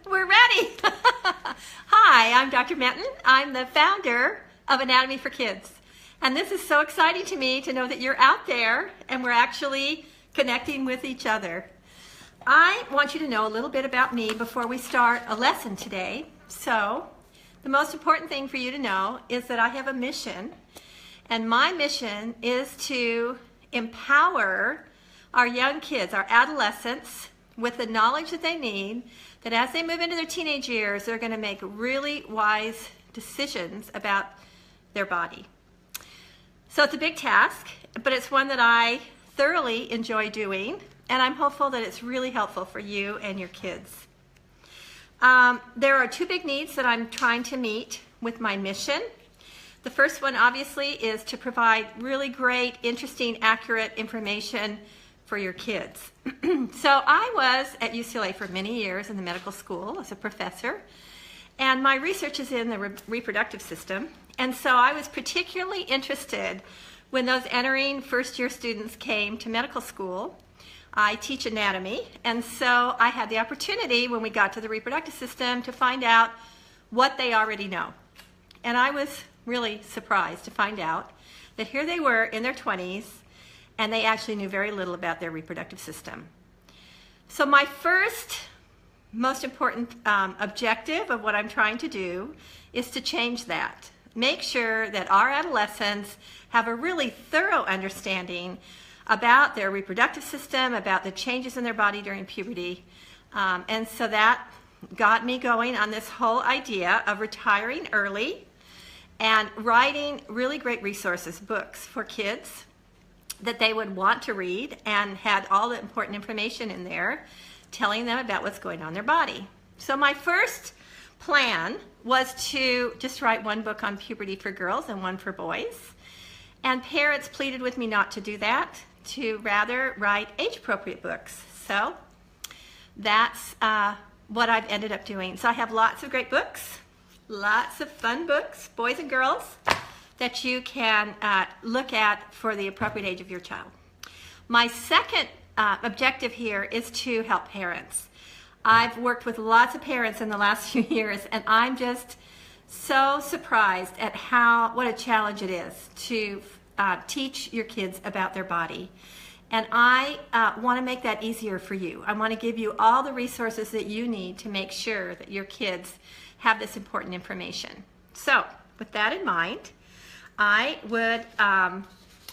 We're ready. Hi, I'm Dr. Menton. I'm the founder of Anatomy for Kids. And this is so exciting to me to know that you're out there and we're actually connecting with each other. I want you to know a little bit about me before we start a lesson today. So, the most important thing for you to know is that I have a mission. And my mission is to empower our young kids, our adolescents, with the knowledge that they need, that as they move into their teenage years, they're going to make really wise decisions about their body. So it's a big task, but it's one that I thoroughly enjoy doing, and I'm hopeful that it's really helpful for you and your kids. There are two big needs that I'm trying to meet with my mission. The first one, obviously, is to provide really great, interesting, accurate information for your kids. So I was at UCLA for many years in the medical school as a professor, and my research is in the reproductive system. And so I was particularly interested when those entering first-year students came to medical school. I teach anatomy, and so I had the opportunity when we got to the reproductive system to find out what they already know. And I was really surprised to find out that here they were in their 20s, and they actually knew very little about their reproductive system. So my first, most important objective of what I'm trying to do is to change that. Make sure that our adolescents have a really thorough understanding about their reproductive system, about the changes in their body during puberty. And so that got me going on this whole idea of retiring early and writing really great resources, books for kids that they would want to read, and had all the important information in there telling them about what's going on in their body. So my first plan was to just write one book on puberty for girls and one for boys. And parents pleaded with me not to do that, to rather write age-appropriate books. So that's what I've ended up doing. So I have lots of great books, lots of fun books, boys and girls, that you can look at for the appropriate age of your child. My second objective here is to help parents. I've worked with lots of parents in the last few years, and I'm just so surprised at what a challenge it is to teach your kids about their body. And I want to make that easier for you. I want to give you all the resources that you need to make sure that your kids have this important information. So, with that in mind, I would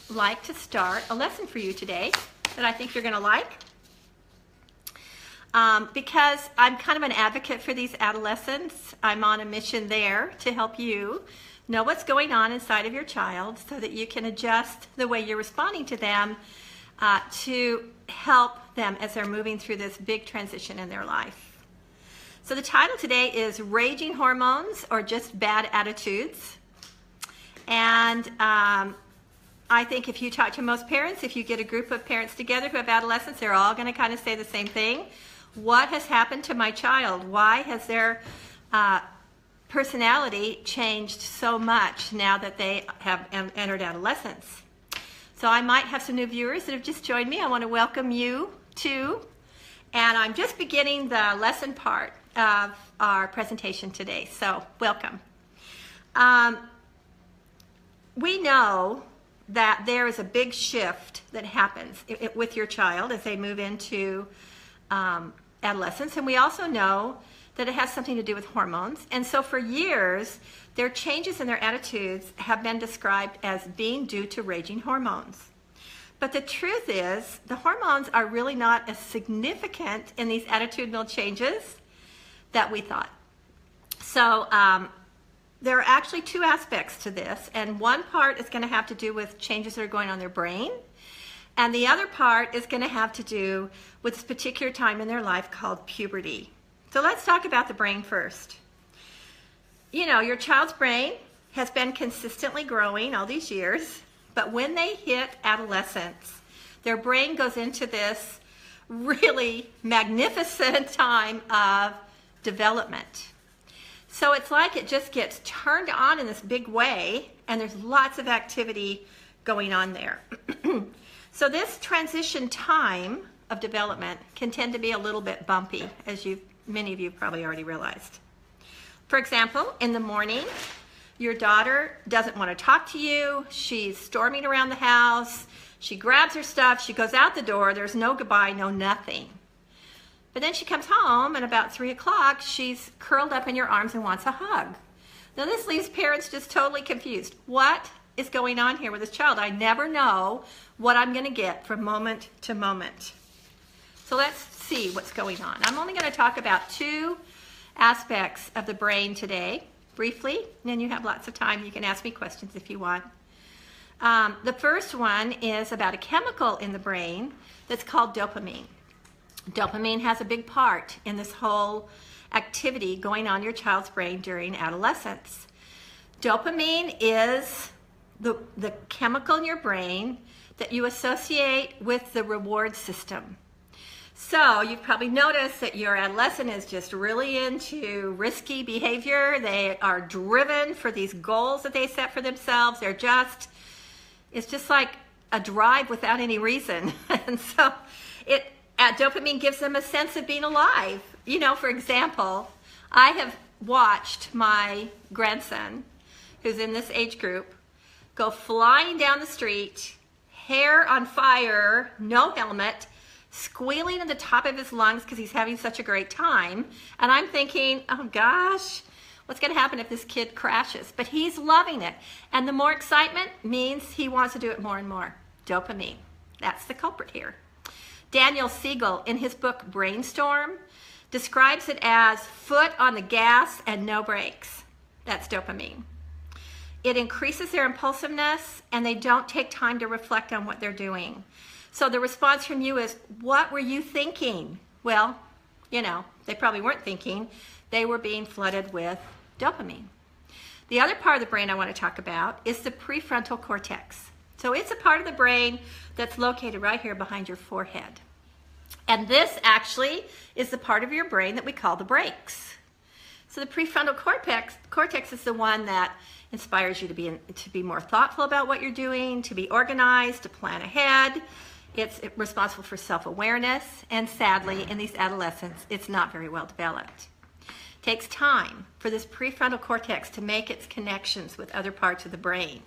like to start a lesson for you today that I think you're going to like. Because I'm kind of an advocate for these adolescents. I'm on a mission there to help you know what's going on inside of your child so that you can adjust the way you're responding to them to help them as they're moving through this big transition in their life. So the title today is Raging Hormones or Just Bad Attitudes. And I think if you talk to most parents, if you get a group of parents together who have adolescents, they're all going to kind of say the same thing. What has happened to my child? Why has their personality changed so much now that they have entered adolescence? So I might have some new viewers that have just joined me. I want to welcome you too. And I'm just beginning the lesson part of our presentation today. So welcome. We know that there is a big shift that happens with your child as they move into adolescence, and we also know that it has something to do with hormones. And so for years, their changes in their attitudes have been described as being due to raging hormones. But the truth is, the hormones are really not as significant in these attitudinal changes that we thought. So there are actually two aspects to this, and one part is going to have to do with changes that are going on in their brain, and the other part is going to have to do with this particular time in their life called puberty. So let's talk about the brain first. You know, your child's brain has been consistently growing all these years, but when they hit adolescence, their brain goes into this really magnificent time of development. So it's like it just gets turned on in this big way, and there's lots of activity going on there. So this transition time of development can tend to be a little bit bumpy, as you've many of you probably already realized. For example, in the morning, your daughter doesn't want to talk to you. She's storming around the house. She grabs her stuff. She goes out the door. There's no goodbye, no nothing. But then she comes home, and about 3 o'clock, she's curled up in your arms and wants a hug. Now, this leaves parents just totally confused. What is going on here with this child? I never know what I'm going to get from moment to moment. So let's see what's going on. I'm only going to talk about 2 aspects of the brain today, briefly, and then you have lots of time. You can ask me questions if you want. The first one is about a chemical in the brain that's called dopamine. Dopamine has a big part in this whole activity going on in your child's brain during adolescence. Dopamine is the chemical in your brain that you associate with the reward system. So you've probably noticed that your adolescent is just really into risky behavior. They are driven for these goals that they set for themselves. It's just like a drive without any reason. And so dopamine gives them a sense of being alive. You know, for example, I have watched my grandson, who's in this age group, go flying down the street, hair on fire, no helmet, squealing at the top of his lungs because he's having such a great time. And I'm thinking, oh gosh, what's going to happen if this kid crashes? But he's loving it. And the more excitement means he wants to do it more and more. Dopamine. That's the culprit here. Daniel Siegel, in his book Brainstorm, describes it as foot on the gas and no brakes. That's dopamine. It increases their impulsiveness, and they don't take time to reflect on what they're doing. So the response from you is, what were you thinking? Well, you know, they probably weren't thinking. They were being flooded with dopamine. The other part of the brain I want to talk about is the prefrontal cortex. So it's a part of the brain that's located right here behind your forehead. And this actually is the part of your brain that we call the brakes. So the prefrontal cortex is the one that inspires you to be more thoughtful about what you're doing, to be organized, to plan ahead. It's responsible for self-awareness, and sadly, in these adolescents, it's not very well developed. It takes time for this prefrontal cortex to make its connections with other parts of the brain.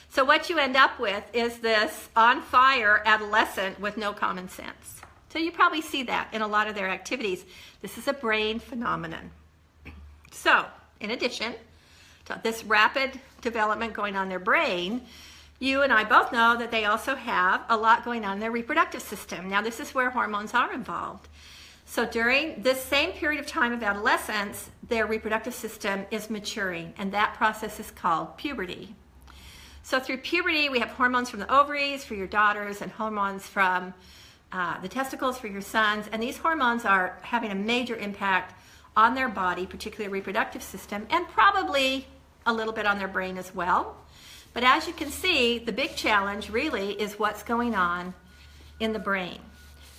So what you end up with is this on-fire adolescent with no common sense. So you probably see that in a lot of their activities. This is a brain phenomenon. So, in addition to this rapid development going on in their brain, you and I both know that they also have a lot going on in their reproductive system. Now, this is where hormones are involved. So during this same period of time of adolescence, their reproductive system is maturing, and that process is called puberty. So through puberty, we have hormones from the ovaries for your daughters and hormones from the testicles for your sons, and these hormones are having a major impact on their body, particularly reproductive system, and probably a little bit on their brain as well. But as you can see, the big challenge really is what's going on in the brain.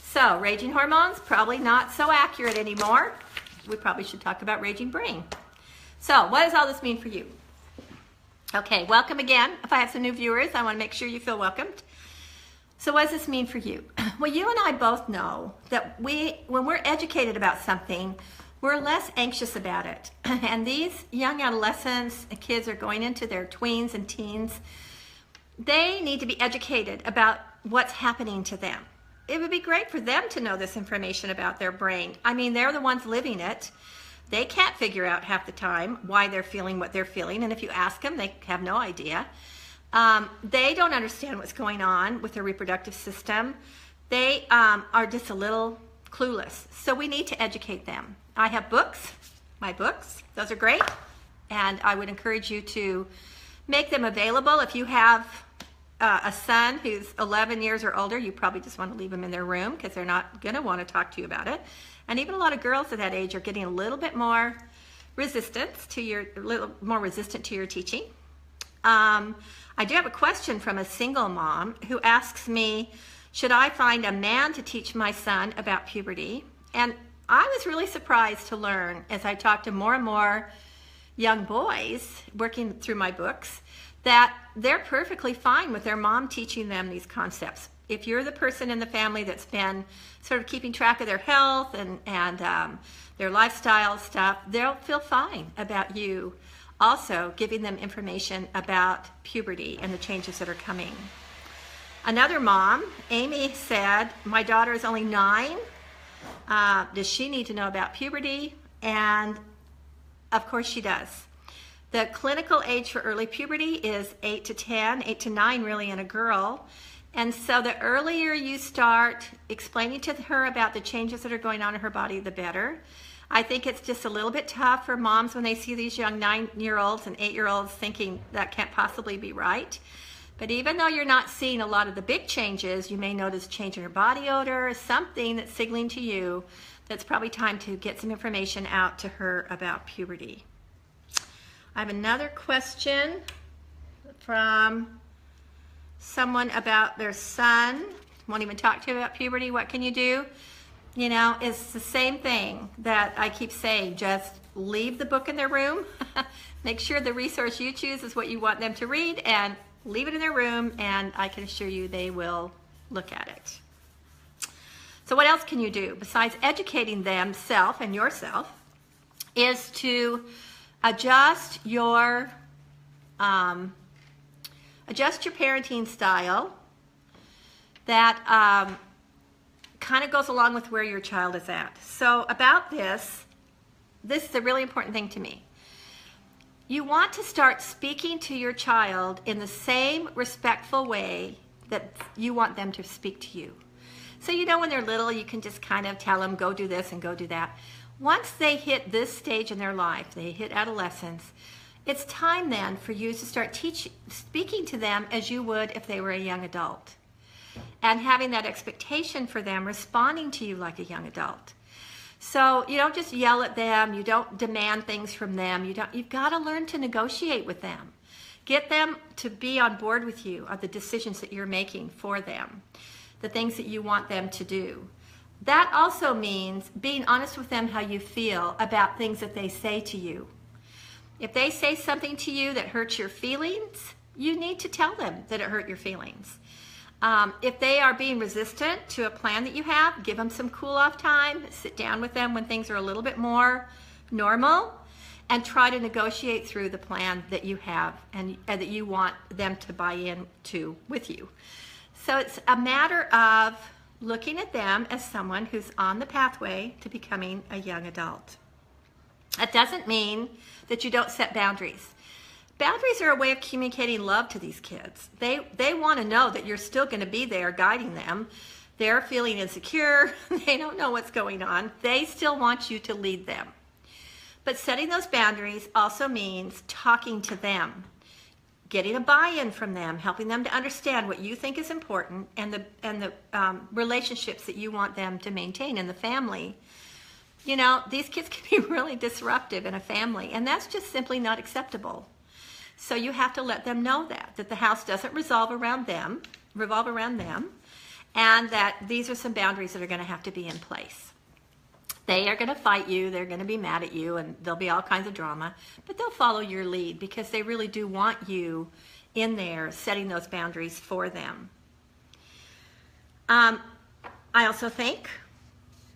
So raging hormones, probably not so accurate anymore. We probably should talk about raging brain. So what does all this mean for you? Okay, welcome again. If I have some new viewers, I want to make sure you feel welcomed. So what does this mean for you? Well, you and I both know that when we're educated about something, we're less anxious about it. And these young adolescents and kids are going into their tweens and teens. They need to be educated about what's happening to them. It would be great for them to know this information about their brain. I mean, they're the ones living it. They can't figure out half the time why they're feeling what they're feeling. And if you ask them, they have no idea. They don't understand what's going on with their reproductive system. They are just a little clueless. So we need to educate them. I have books, my books. Those are great. And I would encourage you to make them available. If you have a son who's 11 years or older, you probably just want to leave them in their room because they're not going to want to talk to you about it. And even a lot of girls at that age are getting a little bit more resistant to your teaching. I do have a question from a single mom who asks me, should I find a man to teach my son about puberty? And I was really surprised to learn as I talked to more and more young boys working through my books that they're perfectly fine with their mom teaching them these concepts. if you're the person in the family that's been sort of keeping track of their health and their lifestyle stuff, they'll feel fine about you also giving them information about puberty and the changes that are coming. Another mom, Amy, said, my daughter is only 9. Does she need to know about puberty? And of course she does. The clinical age for early puberty is 8 to 10, 8 to 9 really in a girl. And so the earlier you start explaining to her about the changes that are going on in her body, the better. I think it's just a little bit tough for moms when they see these young 9-year-olds and 8-year-olds thinking that can't possibly be right. But even though you're not seeing a lot of the big changes, you may notice change in her body odor, something that's signaling to you that's probably time to get some information out to her about puberty. I have another question from someone about their son. Won't even talk to you about puberty. What can you do? You know, it's the same thing that I keep saying. Just leave the book in their room. Make sure the resource you choose is what you want them to read, and leave it in their room, and I can assure you they will look at it. So what else can you do besides educating themselves and yourself is to adjust your parenting style that kind of goes along with where your child is at. So about this is a really important thing to me. You want to start speaking to your child in the same respectful way that you want them to speak to you. So you know when they're little, you can just kind of tell them, go do this and go do that. Once they hit this stage in their life, they hit adolescence, it's time then for you to start speaking to them as you would if they were a young adult. And having that expectation for them responding to you like a young adult. So you don't just yell at them, you don't demand things from them, you've got to learn to negotiate with them. Get them to be on board with you on the decisions that you're making for them, the things that you want them to do. That also means being honest with them how you feel about things that they say to you. If they say something to you that hurts your feelings, you need to tell them that it hurt your feelings. If they are being resistant to a plan that you have, give them some cool off time, sit down with them when things are a little bit more normal, and try to negotiate through the plan that you have and that you want them to buy into with you. So it's a matter of looking at them as someone who's on the pathway to becoming a young adult. That doesn't mean that you don't set boundaries. Boundaries are a way of communicating love to these kids. They want to know that you're still going to be there guiding them. They're feeling insecure. They don't know what's going on. They still want you to lead them. But setting those boundaries also means talking to them, getting a buy-in from them, helping them to understand what you think is important and the relationships that you want them to maintain in the family. You know, these kids can be really disruptive in a family, and that's just simply not acceptable. So you have to let them know that the house doesn't revolve around them, and that these are some boundaries that are going to have to be in place. They are going to fight you, they're going to be mad at you, and there'll be all kinds of drama, but they'll follow your lead because they really do want you in there setting those boundaries for them. I also think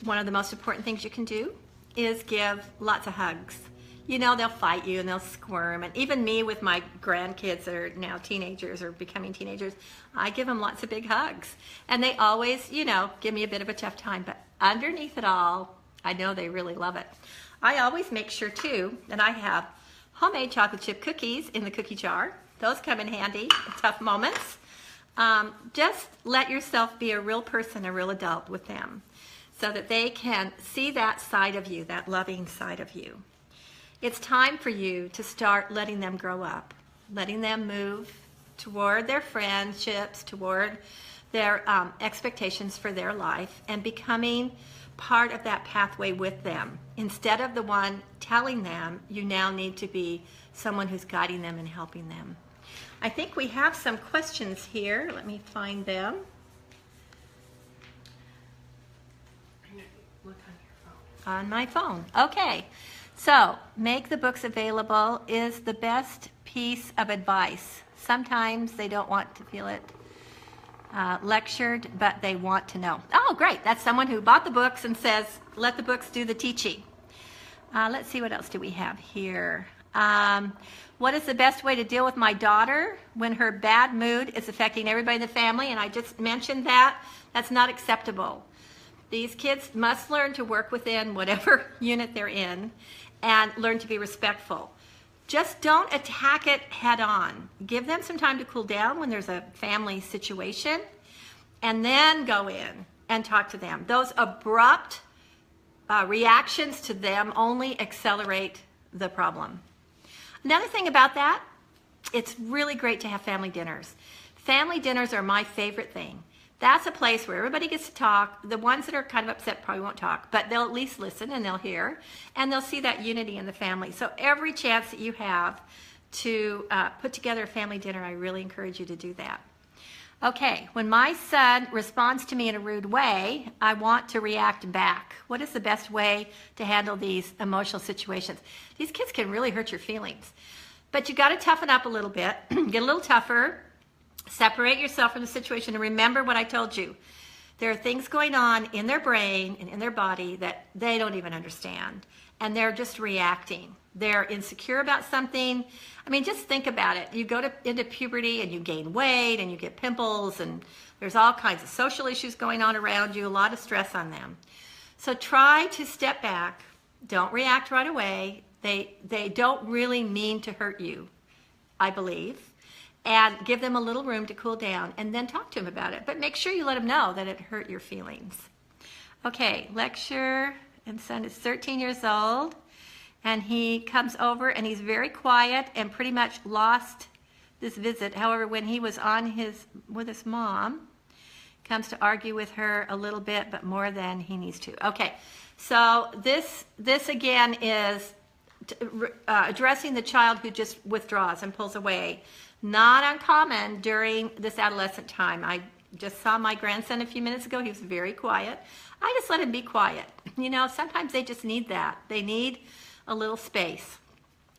one of the most important things you can do is give lots of hugs. You know, they'll fight you and they'll squirm. And even me with my grandkids that are now teenagers or becoming teenagers, I give them lots of big hugs. And they always, you know, give me a bit of a tough time. But underneath it all, I know they really love it. I always make sure, too, that I have homemade chocolate chip cookies in the cookie jar. Those come in handy in tough moments. Just let yourself be a real person, a real adult with them, so that they can see that side of you, that loving side of you. It's time for you to start letting them grow up, letting them move toward their friendships, toward their expectations for their life, and becoming part of that pathway with them. Instead of the one telling them, you now need to be someone who's guiding them and helping them. I think we have some questions here. Let me find them. Look on your phone. On my phone. Okay. So, make the books available is the best piece of advice. Sometimes they don't want to feel it. lectured, but they want to know. Oh, great. That's someone who bought the books and says, let the books do the teaching. Let's see, what else do we have here? What is the best way to deal with my daughter when her bad mood is affecting everybody in the family? And I just mentioned that. That's not acceptable. These kids must learn to work within whatever unit they're in and learn to be respectful. Just don't attack it head on. Give them some time to cool down when there's a family situation, and then go in and talk to them. Those abrupt reactions to them only accelerate the problem. Another thing about that, it's really great to have family dinners. Family dinners are my favorite thing. That's a place where everybody gets to talk. The ones that are kind of upset probably won't talk, but they'll at least listen and they'll hear, and they'll see that unity in the family. So every chance that you have to put together a family dinner, I really encourage you to do that. Okay, when my son responds to me in a rude way, I want to react back. What is the best way to handle these emotional situations? These kids can really hurt your feelings, but you got to toughen up a little bit, get a little tougher, separate yourself from the situation, and remember what I told you. There are things going on in their brain and in their body that they don't even understand, and they're just reacting. They're insecure about something. I mean, just think about it. You go into puberty and you gain weight and you get pimples, and there's all kinds of social issues going on around you, a lot of stress on them. So try to step back. Don't react right away. They don't really mean to hurt you, I believe. And give them a little room to cool down, and then talk to them about it. But make sure you let them know that it hurt your feelings. Okay, lecture, and son is 13 years old. And he comes over and he's very quiet and pretty much lost this visit. However, when he was with his mom, comes to argue with her a little bit, but more than he needs to. Okay, so this again is addressing the child who just withdraws and pulls away. Not uncommon during this adolescent time. I just saw my grandson a few minutes ago. He was very quiet. I just let him be quiet. You know, sometimes they just need that. They need a little space.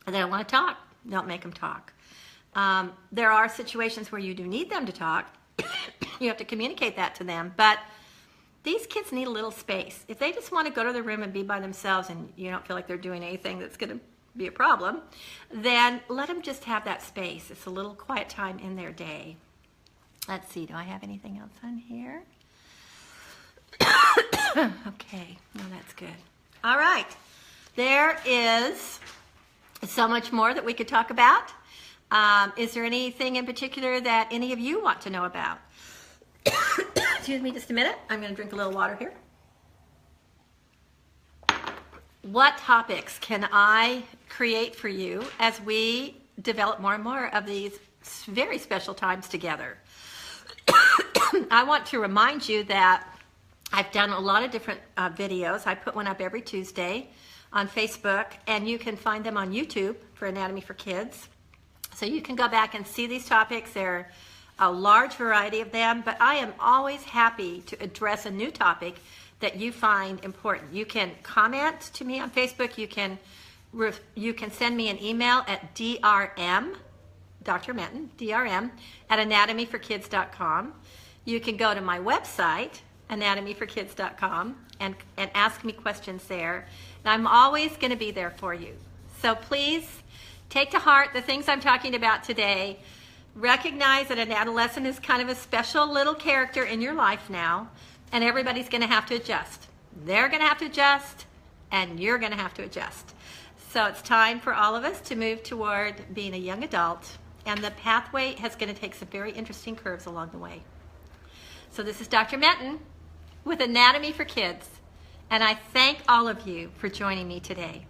And they don't want to talk. Don't make them talk. There are situations where you do need them to talk. You have to communicate that to them. But these kids need a little space. If they just want to go to their room and be by themselves and you don't feel like they're doing anything that's going to be a problem, then let them just have that space. It's a little quiet time in their day. Let's see, do I have anything else on here? Okay, no, that's good. All right. There is so much more that we could talk about. Is there anything in particular that any of you want to know about? Excuse me just a minute. I'm going to drink a little water here. What topics can I create for you as we develop more and more of these very special times together? I want to remind you that I've done a lot of different videos. I put one up every Tuesday on Facebook, and you can find them on YouTube for Anatomy for Kids. So you can go back and see these topics. There are a large variety of them, but I am always happy to address a new topic that you find important. You can comment to me on Facebook. You can send me an email at drm, Dr. Menton, drm, at anatomyforkids.com. You can go to my website, anatomyforkids.com, and ask me questions there. And I'm always going to be there for you. So please take to heart the things I'm talking about today. Recognize that an adolescent is kind of a special little character in your life now, and everybody's going to have to adjust. They're going to have to adjust, and you're going to have to adjust. So it's time for all of us to move toward being a young adult, and the pathway is going to take some very interesting curves along the way. So this is Dr. Menton with Anatomy for Kids, and I thank all of you for joining me today.